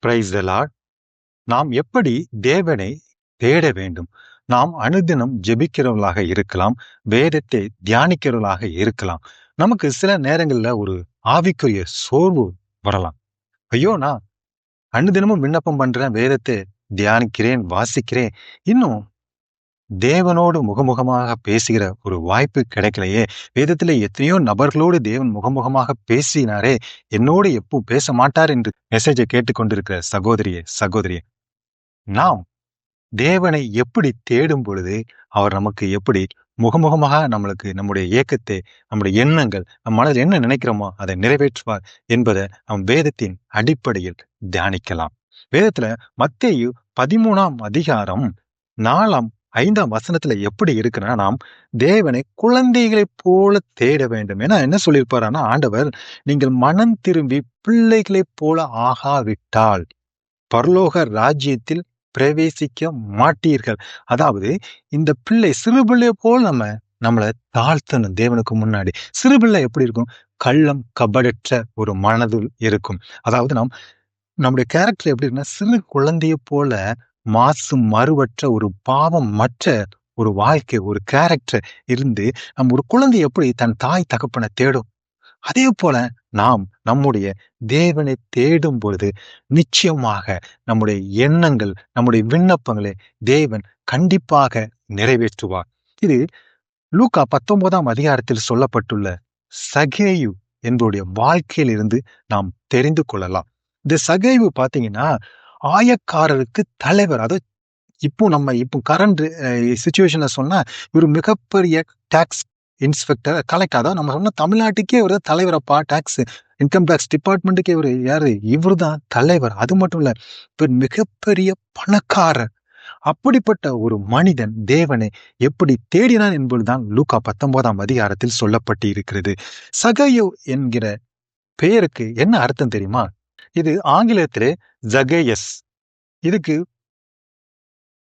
Praise the Lord. நாம் எப்படி தேவனை தேட வேண்டும்? நாம் அனுதினம் ஜெபிக்கிறவர்களாக இருக்கலாம், வேதத்தை தியானிக்கிறவர்களாக இருக்கலாம். நமக்கு சில நேரங்கள்ல ஒரு ஆவிக்குரிய சோர்வு வரலாம். ஐயோ, நான் அனுதினமும் விண்ணப்பம் பண்றேன், வேதத்தை தியானிக்கிறேன், வாசிக்கிறேன், இன்னும் தேவனோடு முகமுகமாக பேசுகிற ஒரு வாய்ப்பு கிடைக்கலையே. வேதத்துல எத்தனையோ நபர்களோடு தேவன் முகமுகமாக பேசினாரே, என்னோடு எப்போ பேச மாட்டார் என்று மெசேஜை கேட்டுக்கொண்டிருக்கிற சகோதரியே, நாம் தேவனை எப்படி தேடும் பொழுது அவர் நமக்கு எப்படி முகமுகமாக நம்மளுக்கு நம்முடைய ஏக்கத்தை, நம்முடைய எண்ணங்கள், நம் மனதில் என்ன நினைக்கிறோமோ அதை நிறைவேற்றுவார் என்பதை நம் வேதத்தின் அடிப்படையில் தியானிக்கலாம். வேதத்துல மத்தேயு 13ஆம் அதிகாரம் 4ஆம் 5ஆம் வசனத்துல எப்படி இருக்குன்னா, நாம் தேவனை குழந்தைகளைப் போல தேட வேண்டும். ஏன்னா என்ன சொல்லியிருப்பாருன்னா, ஆண்டவர், நீங்கள் மனம் திரும்பி பிள்ளைகளைப் போல ஆகாவிட்டால் பரலோக ராஜ்யத்தில் பிரவேசிக்க மாட்டீர்கள். அதாவது இந்த பிள்ளை, சிறு பிள்ளைய போல் நம்மளை தாழ்த்தணும் தேவனுக்கு முன்னாடி. சிறு பிள்ளை எப்படி இருக்கும்? கள்ளம் கபடற்ற ஒரு மனதில் இருக்கும். அதாவது நம்முடைய கேரக்டர் எப்படி இருக்குன்னா, சிறு குழந்தைய போல மாசு மறுவற்ற ஒரு பாவம் மற்ற ஒரு வாழ்க்கை, ஒரு கேரக்டர் இருந்து நம்ம ஒரு குழந்தை எப்படி தன் தாய் தகப்பனை தேடும், அதே போல நாம் நம்முடைய தேவனை தேடும் பொழுது நிச்சயமாக நம்முடைய எண்ணங்கள், நம்முடைய விண்ணப்பங்களை தேவன் கண்டிப்பாக நிறைவேற்றுவார். இது லூக்கா 19ஆம் அதிகாரத்தில் சொல்லப்பட்டுள்ள சகேயு என்பவருடைய வாழ்க்கையில் இருந்து நாம் தெரிந்து கொள்ளலாம். இந்த சகேயு பாத்தீங்கன்னா, ஆயக்காரருக்கு தலைவர். அது இப்போ கரண்ட் சிச்சுவேஷன்ல சொன்னா, இவர் மிகப்பெரிய டாக்ஸ் இன்ஸ்பெக்டர், கலெக்டர். அதாவது நம்ம சொன்ன தமிழ்நாட்டுக்கே ஒரு தலைவரப்பா, டாக்ஸ் இன்கம் டாக்ஸ் டிபார்ட்மெண்ட்டுக்கே இவர் யாரு? இவர் தான் தலைவர். அது மட்டும் இல்ல, இவர் மிகப்பெரிய பணக்காரர். அப்படிப்பட்ட ஒரு மனிதன் தேவனை எப்படி தேடினான் என்பதுதான் லூக்கா 19ஆம் அதிகாரத்தில் சொல்லப்பட்டு இருக்கிறது. சகேயு என்கிற பெயருக்கு என்ன அர்த்தம் தெரியுமா? இது ஆங்கிலத்திலே ஜகேயஸ், இதுக்கு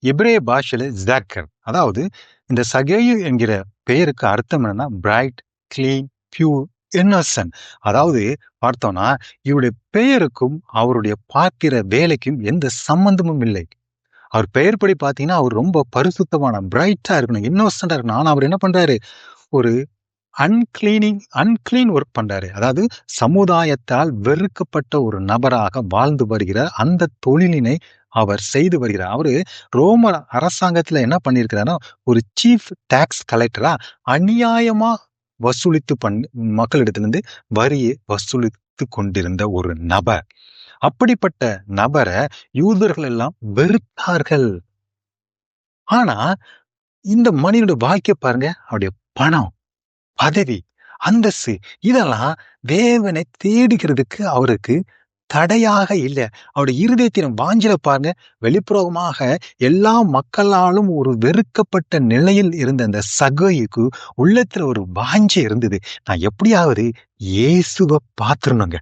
எபிரேய பாஷையில ஜாக்கர். அதாவது இந்த சகேயு என்கிற பெயருக்கு அர்த்தம் என்னன்னா, பிரைட், கிளீன், பியூர், இன்னசென்ட். அதாவது பார்த்தோம்னா, இவருடைய பெயருக்கும் அவருடைய பார்க்கிற வேலைக்கும் எந்த சம்பந்தமும் இல்லை. அவர் பெயர் படி பார்த்தீங்கன்னா, அவர் ரொம்ப பரிசுத்தமான, பிரைட்டா இருக்கணும், இன்னோசென்டா இருக்கணும். ஆனா அவர் என்ன பண்றாரு? ஒரு அன்கிளீன் ஒர்க் பண்றாரு. அதாவது சமுதாயத்தால் வெறுக்கப்பட்ட ஒரு நபராக வாழ்ந்து வருகிறார். அந்த தொழிலினை அவர் செய்து வருகிறார். அவரு ரோம அரசாங்கத்துல என்ன பண்ணியிருக்கிறாருன்னா, ஒரு சீஃப் டாக்ஸ் கலெக்டரா அநியாயமா வசூலித்து மக்களிடத்திலிருந்து வரியை வசூலித்து கொண்டிருந்த ஒரு நபர். அப்படிப்பட்ட நபரை யூதர்கள் எல்லாம் வெறுத்தார்கள். ஆனா இந்த மனிதனுடைய வாழ்க்கை பாருங்க, அவருடைய பணம், பதவி, அந்தஸ்து, இதெல்லாம் தேவனை தேடுகிறதுக்கு அவருக்கு தடையாக இல்லை. அவருடைய இருதயத்தின் வாஞ்சல பாருங்க, வெளிப்புறமாக எல்லா மக்களாலும் ஒரு வெறுக்கப்பட்ட நிலையில் இருந்த அந்த சகேயுக்கு உள்ளத்துல ஒரு வாஞ்சை இருந்தது. நான் எப்படியாவது இயேசுவை பார்த்துடணுங்க.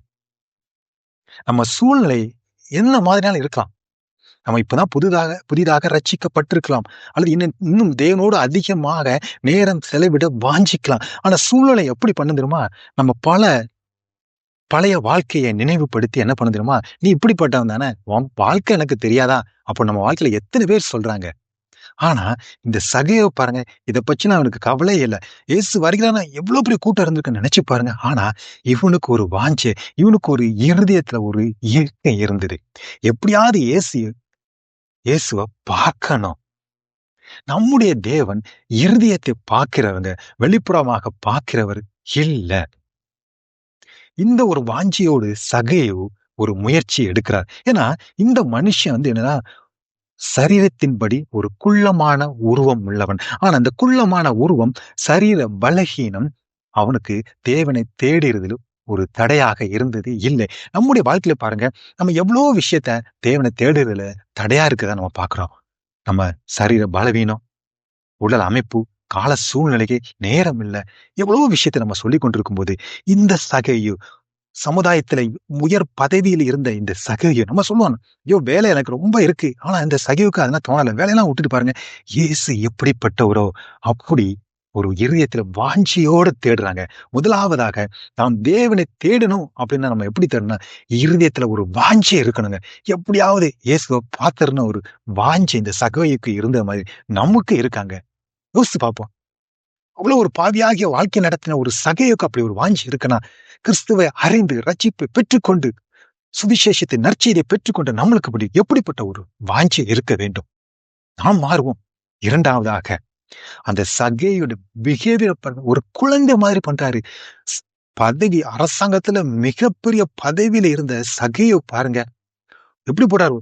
நம்ம சூழ்நிலை என்ன மாதிரியாலும் இருக்கலாம். நம்ம இப்பதான் புதிதாக ரட்சிக்கப்பட்டிருக்கலாம், அல்லது இன்னும் தேவனோடு அதிகமாக நேரம் செலவிட வாஞ்சிக்கலாம். ஆனா சூழ்நிலை எப்படி பண்ண தெரியுமா? நம்ம பழைய வாழ்க்கையை நினைவுபடுத்தி என்ன பண்ண தெரியுமா? நீ இப்படிப்பட்டவன் தானே, உன் வாழ்க்கை எனக்கு தெரியாதா? அப்போ நம்ம வாழ்க்கையில எத்தனை பேர் சொல்றாங்க. ஆனா இந்த சகேயை பாருங்க, இதை பற்றி அவனுக்கு கவலையே இல்லை. இயேசு வருகிறானா, எவ்வளவு பெரிய கூட்டம் இருந்திருக்குன்னு நினைச்சு பாருங்க. ஆனா இவனுக்கு ஒரு வாஞ்சை, இவனுக்கு ஒரு இருதயத்துல ஒரு இயற்கை இருந்தது. எப்படியாவது இயேசுவை பார்க்கணும். நம்முடைய தேவன் இருதயத்தை பார்க்கிறவங்க, வெளிப்புறமாக பார்க்கிறவர் இல்ல. இந்த ஒரு வாஞ்சியோடு சகேயு ஒரு முயற்சி எடுக்கிறார். ஏன்னா இந்த மனுஷன் என்னன்னா, சரீரத்தின்படி ஒரு குள்ளமான உருவம் உள்ளவன். ஆனா அந்த குள்ளமான உருவம், சரீர பலகீனம் அவனுக்கு தேவனை தேடுறதில் ஒரு தடையாக இருந்தது இல்லை. நம்முடைய வாழ்க்கையில பாருங்க, நம்ம எவ்வளோ விஷயத்த தேவனை தேடுறதுல தடையா இருக்குதா நம்ம பார்க்கிறோம். நம்ம சரீர பலவீனம், உடல் அமைப்பு, கால சூழ்நிலைக்கு நேரம் இல்லை, எவ்வளவோ விஷயத்தை நம்ம சொல்லி கொண்டிருக்கும் போது, இந்த சகேயு சமுதாயத்துல உயர் பதவியில் இருந்த இந்த சகேயு நம்ம சொல்லுவாங்க, ஐயோ வேலை எனக்கு ரொம்ப இருக்கு. ஆனா இந்த சகேயுக்கு அதெல்லாம் தோணலை. வேலையெல்லாம் விட்டுட்டு பாருங்க, இயேசு எப்படிப்பட்டவரோ அப்படி ஒரு இருதயத்துல வாஞ்சியோடு தேடுறாங்க. முதலாவதாக நாம் தேவனை தேடணும் அப்படின்னா நம்ம எப்படி தேடணும்? இருதயத்துல ஒரு வாஞ்சை இருக்கணுங்க. எப்படியாவது இயேசுவை பார்த்திரணும் ஒரு வாஞ்சை இந்த சகோய்க்கு இருந்த மாதிரி நமக்கு இருக்காங்க. யோசிச்சு பார்ப்போம். அவ்வளவு ஒரு பாவியாகிய வாழ்க்கை நடத்தின ஒரு சகையுக்கு அப்படி ஒரு வாஞ்சி இருக்குன்னா, கிறிஸ்துவை அறிந்து ரட்சிப்பை பெற்றுக்கொண்டு சுவிசேஷத்தை நற்செய்தியை பெற்றுக்கொண்டு நம்மளுக்கு அப்படி எப்படிப்பட்ட ஒரு வாஞ்சி இருக்க வேண்டும்? நாம் மாறுவோம். இரண்டாவதாக அந்த சகேயோட பிஹேவியர் ஒரு குழந்தை மாதிரி பண்றாரு. பதவி அரசாங்கத்துல மிகப்பெரிய பதவியில இருந்த சகேயோ பாருங்க எப்படி போறாரு.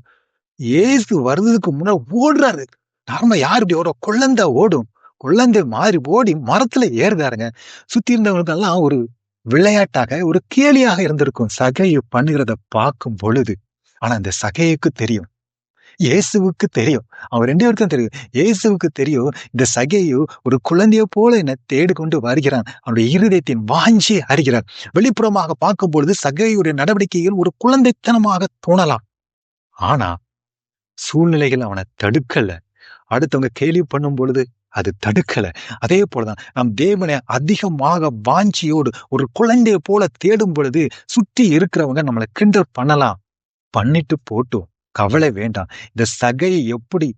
ஏசு வர்றதுக்கு முன்னாடி ஓடுறாரு. நார்மலா யார் இப்படி ஓடும்? குழந்தை ஓடும். குழந்தை மாதிரி ஓடி மரத்துல ஏறுதாருங்க. சுத்தி இருந்தவங்களுக்கு எல்லாம் ஒரு விளையாட்டாக ஒரு கேலியாக இருந்திருக்கும் சகையு பண்ணுகிறத பார்க்கும் பொழுது. ஆனா அந்த சகையுக்கு தெரியும், இயேசுவுக்கு தெரியும். அவன் 2 பேருக்கும் தெரியும். இயேசுவுக்கு தெரியும் இந்த சகேயு ஒரு குழந்தைய போல என்னை தேடிக்கொண்டு வருகிறான். அவனுடைய இருதயத்தின் வாஞ்சியை அறிகிறார். வெளிப்புறமாக பார்க்கும் பொழுது சகேயுடைய நடவடிக்கைகள் ஒரு குழந்தைத்தனமாக தோணலாம். ஆனா சூழ்நிலைகள் அவனை தடுக்கல. அடுத்தவங்க கேலி பண்ணும் பொழுது அது தடுக்கல. அதே போலதான் நம் தேவனை அதிகமாக வாஞ்சியோடு ஒரு குழந்தைய போல தேடும் பொழுது சுற்றி இருக்கிறவங்க நம்மளை கிண்டல் பண்ணலாம். பண்ணிட்டு போட்டும், கவலை வேண்டாம். இந்த சகையை எப்படி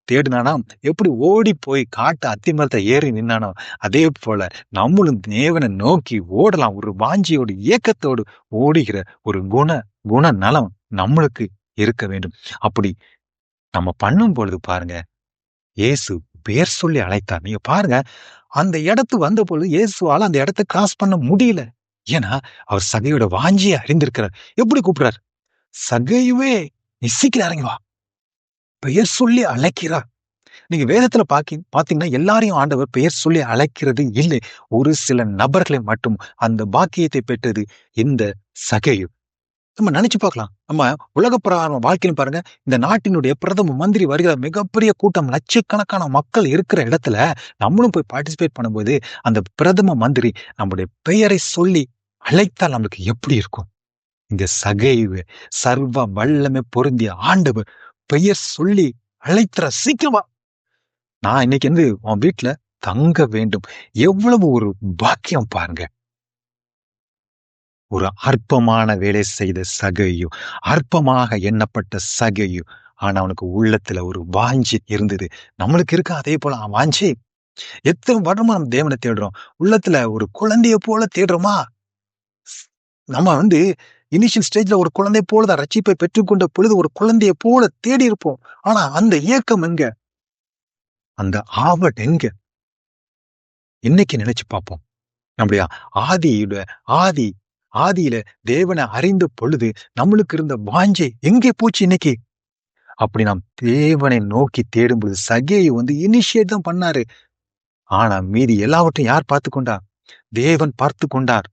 தேடினானா, எப்படி ஓடி போய் காட்டு அத்திமரத்தை ஏறி நின்னானோ அதே போல நம்மளும் தேவனை நோக்கி ஓடலாம். ஒரு வாஞ்சியோடு ஏக்கத்தோடு ஓடுகிற ஒரு குணநலம் நம்மளுக்கு இருக்க வேண்டும். அப்படி நம்ம பண்ணும் பொழுது பாருங்க, இயேசு பேர் சொல்லி அழைத்தார். நீங்க பாருங்க, அந்த இடத்துக்கு வந்த பொழுது இயேசுவால அந்த இடத்தை கிராஸ் பண்ண முடியல. ஏன்னா அவர் சகையோட வாஞ்சியை அறிந்திருக்கிறார். எப்படி கூப்பிடுறார்? சகையுவே, நீ சீக்கிரம் இறங்கி வா. பெயர் சொல்லி அழைக்கிறார். நீங்க வேதத்துல பாத்தீங்கன்னா எல்லாரையும் ஆண்டவர் பெயர் சொல்லி அழைக்கிறது இல்லை. ஒரு சில நபர்களை மட்டும் அந்த பாக்கியத்தை பெற்றது இந்த சகையு. நம்ம நினைச்சு பார்க்கலாம். நம்ம உலக பிரகாரம் வாழ்க்கையிலும் பாருங்க, இந்த நாட்டினுடைய பிரதம மந்திரி வருகிற மிகப்பெரிய கூட்டம், லட்சக்கணக்கான மக்கள் இருக்கிற இடத்துல நம்மளும் போய் பார்ட்டிசிபேட் பண்ணும்போது அந்த பிரதம மந்திரி நம்முடைய பெயரை சொல்லி அழைத்தால் நம்மளுக்கு எப்படி இருக்கும்? இந்த சகைவு சர்வ வல்லமை பொருந்திய ஆண்டவர் பெயர் சொல்லி அழைத்துற, சீக்கிரமா நான் இன்னைக்கு உன் வீட்டுல தங்க வேண்டும். எவ்வளவு ஒரு பாக்கியம் பாருங்க. ஒரு அற்பமான வேலை செய்த சகையு, அற்பமாக எண்ணப்பட்ட சகையு. ஆனா அவனுக்கு உள்ளத்துல ஒரு வாஞ்சி இருந்தது. நம்மளுக்கு இருக்க அதே போல வாஞ்சி. எத்தனை வருடமா நம்ம தேவனை தேடுறோம். உள்ளத்துல ஒரு குழந்தைய போல தேடுறோமா? நம்ம இனிஷியல் ஸ்டேஜ்ல ஒரு குழந்தை போலதான் ரட்சிப்பை பெற்றுக்கொண்ட பொழுது ஒரு குழந்தைய போல தேடி இருப்போம். ஆனா அந்த ஏக்கம் எங்க? அந்த ஆவல் எங்க? இன்னைக்கு நினைச்சு பார்ப்போம். நம்முடைய ஆதியில தேவனை அறிந்த பொழுது நம்மளுக்கு இருந்த வாஞ்சை எங்கே போச்சு இன்னைக்கு? அப்படி நாம் தேவனை நோக்கி தேடும் பொழுது சகேயு இனிஷியேட் தான் பண்ணாரு. ஆனா மீதி எல்லாவற்றையும் யார் பார்த்து கொண்டார்? தேவன் பார்த்து கொண்டார்.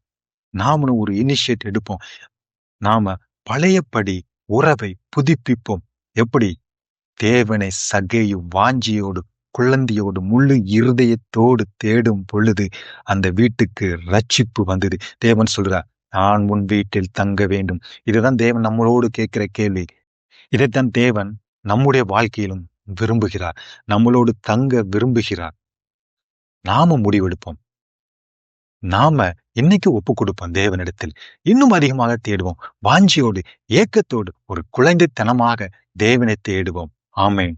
நாமளும் ஒரு இனிஷியேட் எடுப்போம். நாம பழையபடி உறவை புதுப்பிப்போம். எப்படி? தேவனை சகேயு வாஞ்சியோடு குழந்தையோடு முழு இருதயத்தோடு தேடும் பொழுது அந்த வீட்டுக்கு ரட்சிப்பு வந்தது. தேவன் சொல்றார், நான் உன் வீட்டில் தங்க வேண்டும். இதுதான் தேவன் நம்மளோடு கேட்கிற கேள்வி. இதைத்தான் தேவன் நம்முடைய வாழ்க்கையிலும் விரும்புகிறார். நம்மளோடு தங்க விரும்புகிறார். நாம முடிவெடுப்போம். நாம இன்னைக்கு ஒப்பு கொடுப்போம் தேவனிடத்தில். இன்னும் அதிகமாக தேடுவோம். வாஞ்சியோடு ஏக்கத்தோடு ஒரு குழந்தைத்தனமாக தேவனை தேடுவோம். ஆமென்.